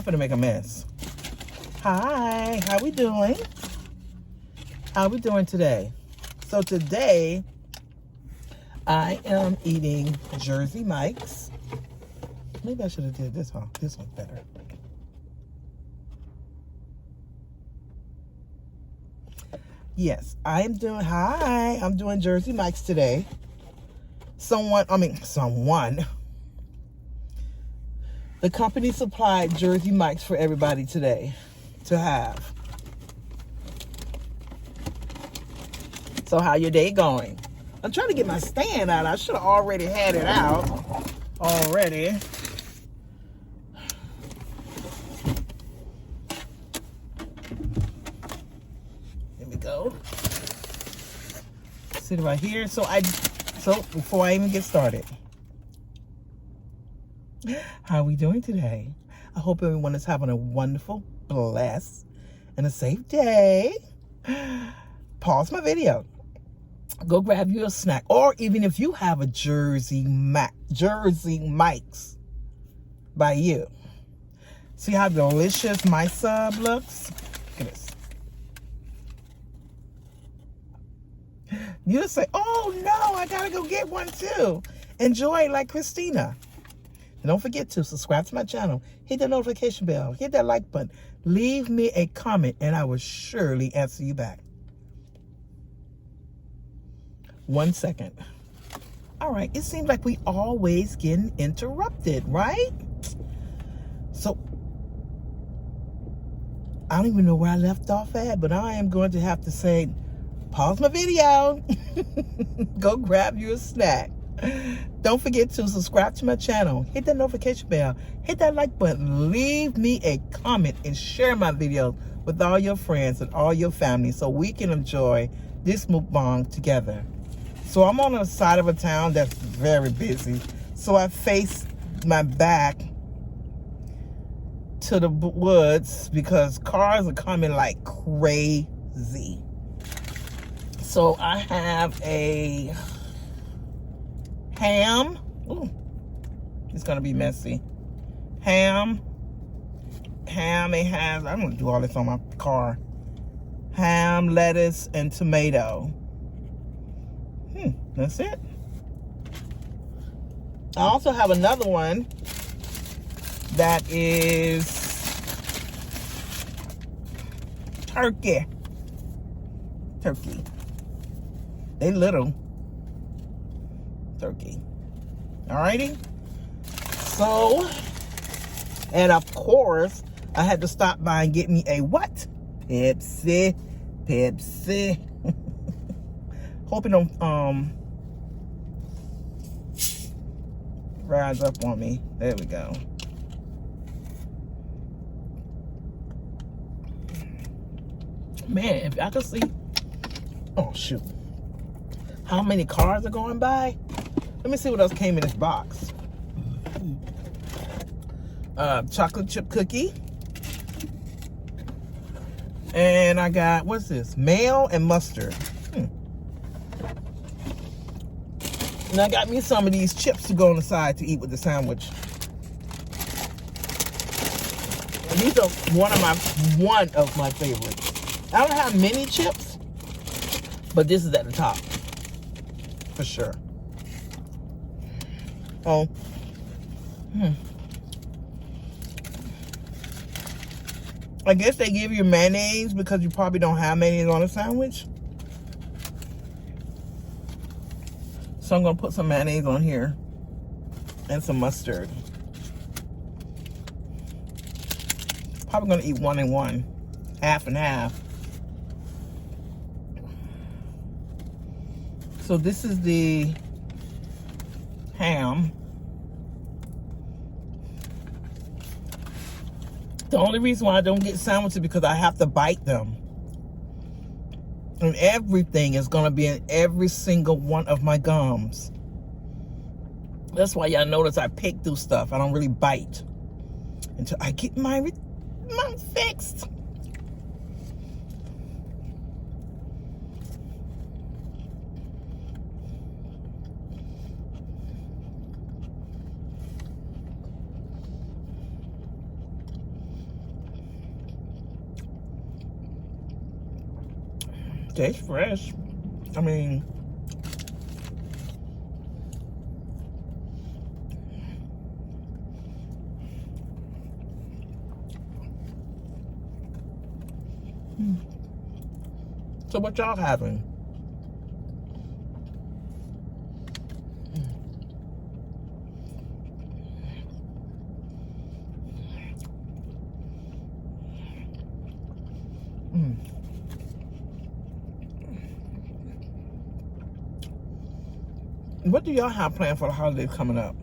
I'm gonna make a mess. Hi, how we doing? How we doing today? So today, I am eating Jersey Mike's. Maybe I should have did this one. This one's better. Yes, I'm doing Jersey Mike's today. Someone. The company supplied Jersey Mike's for everybody today to have. So how your day going? I'm trying to get my stand out. I should have already had it out already. There we go. Sit right here. So before I even get started, how are we doing today? I hope everyone is having a wonderful, blessed, and a safe day. Pause my video. Go grab you a snack. Or even if you have a Jersey Mike's by you. See how delicious my sub looks? Look at this. You just say, oh no, I gotta go get one too. Enjoy like Christina. And don't forget to subscribe to my channel. Hit the notification bell. Hit that like button. Leave me a comment and I will surely answer you back. 1 second. All right. It seems like we always getting interrupted, right? So, I don't even know where I left off at, but I am going to have to say, pause my video. Go grab you a snack. Don't forget to subscribe to my channel. Hit that notification bell. Hit that like button. Leave me a comment and share my videos with all your friends and all your family so we can enjoy this mukbang together. So I'm on the side of a town that's very busy. So I face my back to the woods because cars are coming like crazy. So I have a ham. Ooh, it's gonna be messy. Ham. It has, I'm gonna do all this on my car. Ham, lettuce, and tomato. That's it. I also have another one that is turkey. They little. Turkey. Alrighty. So, and of course, I had to stop by and get me a what? Pepsi. Hope it don't rise up on me. There we go. Man, if I could see, oh shoot, how many cars are going by. Let me see what else came in this box. Chocolate chip cookie. And I got, what's this? Mayo and mustard. And I got me some of these chips to go on the side to eat with the sandwich. And these are one of my favorites. I don't have many chips, but this is at the top. For sure. Oh. I guess they give you mayonnaise because you probably don't have mayonnaise on a sandwich. So I'm going to put some mayonnaise on here and some mustard. Probably going to eat 1 and 1, half and half. So this is the ham. The only reason why I don't get sandwiches is because I have to bite them. And everything is going to be in every single one of my gums. That's why y'all notice I pick through stuff. I don't really bite until I get my fixed. Tastes fresh. I mean, so what y'all having? What do y'all have planned for the holidays coming up?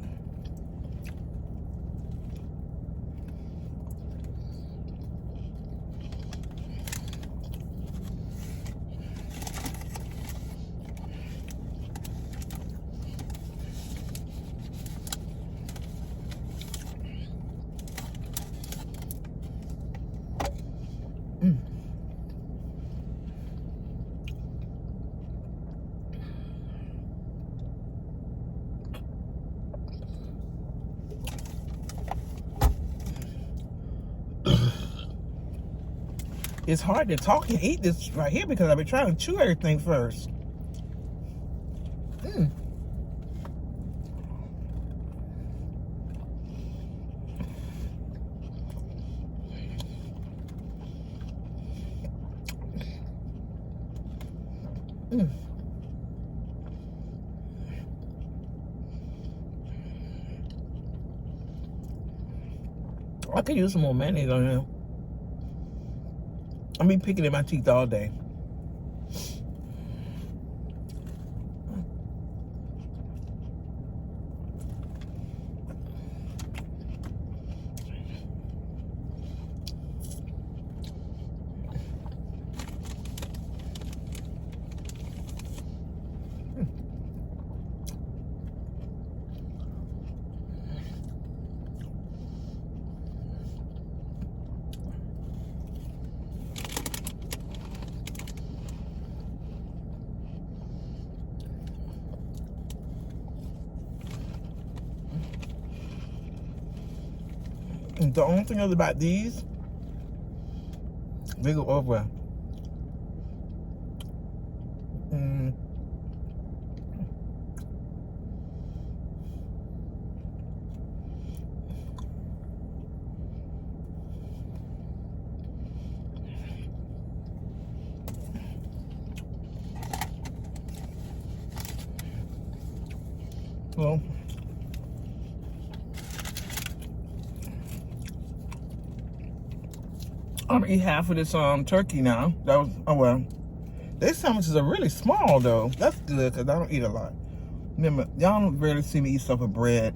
It's hard to talk and eat this right here because I've been trying to chew everything first. I could use some more mayonnaise on here. I've been picking in my teeth all day. The only thing about these, they go over. Well, I'm gonna eat half of this turkey now. That was, oh well. These sandwiches are really small though. That's good because I don't eat a lot. Remember, y'all don't rarely see me eat stuff with bread.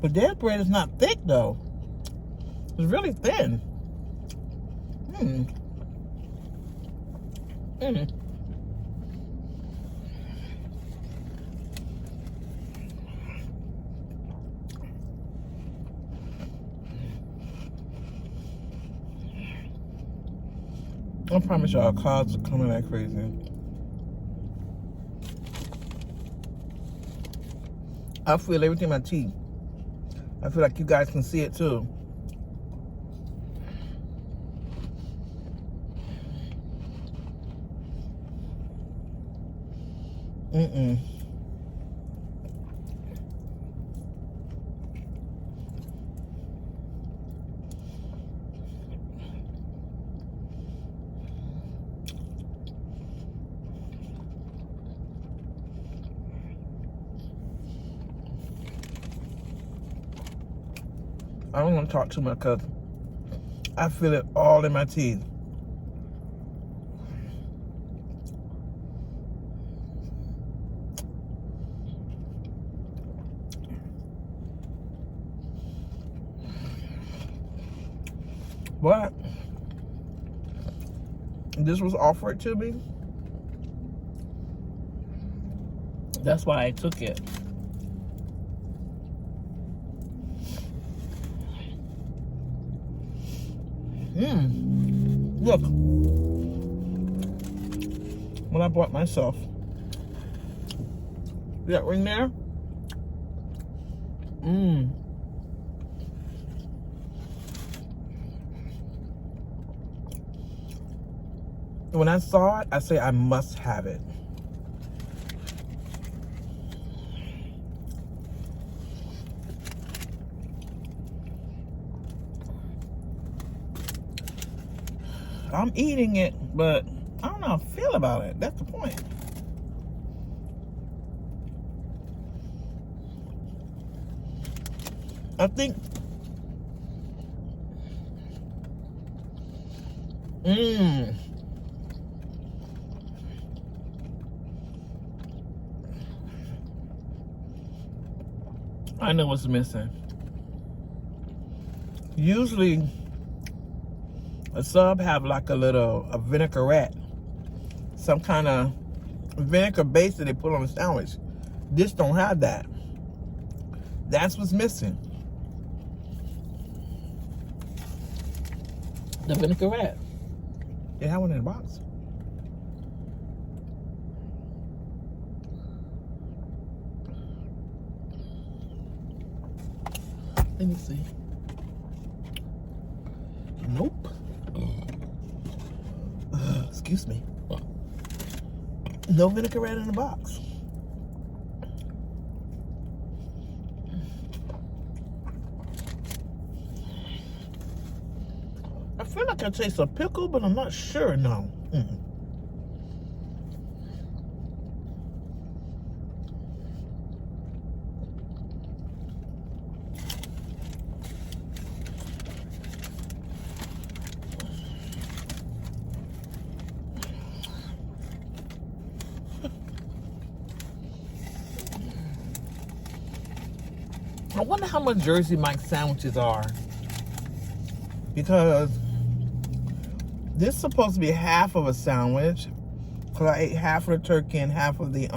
But their bread is not thick though. It's really thin. I promise y'all, clouds are coming like crazy. I feel everything in my teeth. I feel like you guys can see it too. I don't want to talk too much because I feel it all in my teeth. But this was offered to me. That's why I took it. Look what I bought myself. That ring there, When I saw it, I say I must have it. I'm eating it, but I don't know how I feel about it. That's the point. I think I know what's missing. Usually a sub have like a vinaigrette, some kind of vinegar base that they put on a sandwich. This don't have that. That's what's missing. The vinaigrette. They have one in the box. Let me see. Nope. Excuse me. No vinaigrette in the box. I feel like I taste a pickle, but I'm not sure. No. I wonder how much Jersey Mike's sandwiches are, because this is supposed to be half of a sandwich, because I ate half of the turkey and half of the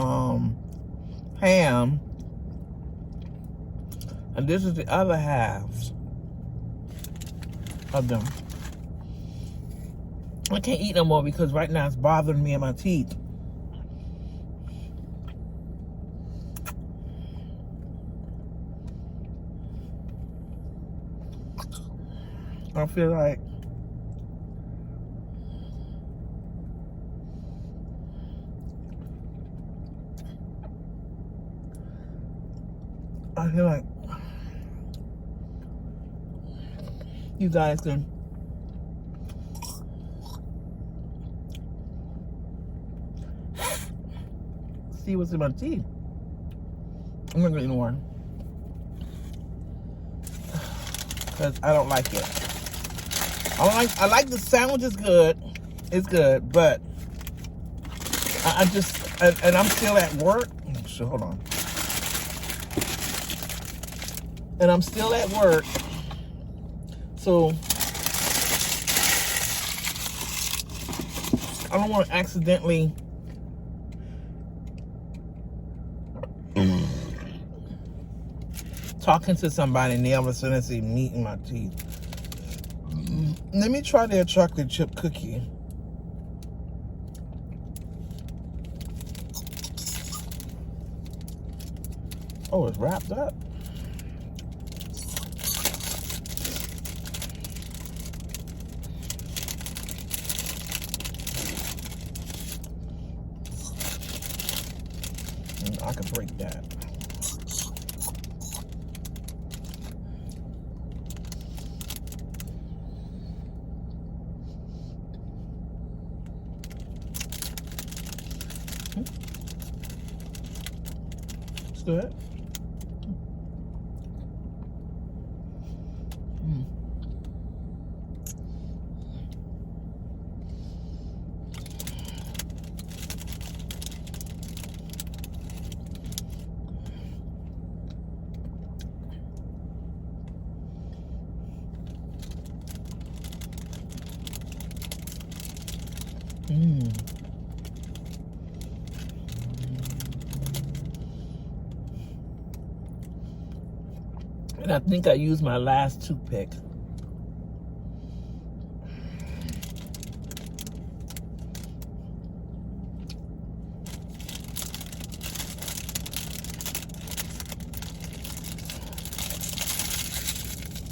ham, and this is the other half of them. I can't eat no more because right now it's bothering me in my teeth. I feel like you guys can see what's in my teeth. I'm not gonna eat more because I don't like it. I like the sandwich is good. It's good, but I just, and I'm still at work. So hold on. And I'm still at work. So I don't want to accidentally talking to somebody and they all of a sudden see meat in my teeth. Let me try their chocolate chip cookie. Oh, it's wrapped up. I could break that. It's good. And I think I used my last toothpick.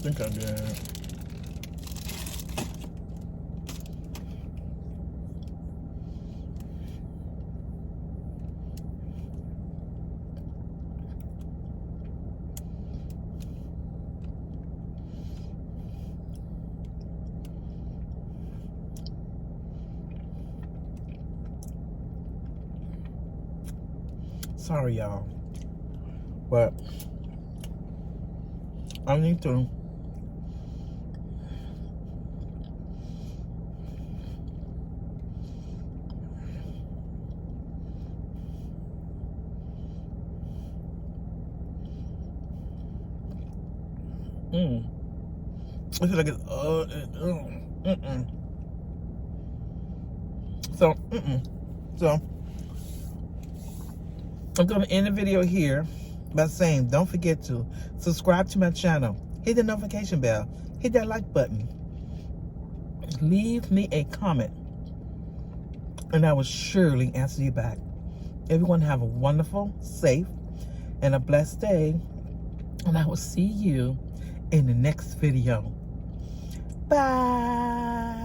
think I did. Sorry, y'all, but I need to I feel like it's so I'm gonna end the video here by saying, don't forget to subscribe to my channel, hit the notification bell, hit that like button, leave me a comment, and I will surely answer you back. Everyone have a wonderful, safe, and a blessed day, and I will see you in the next video. Bye.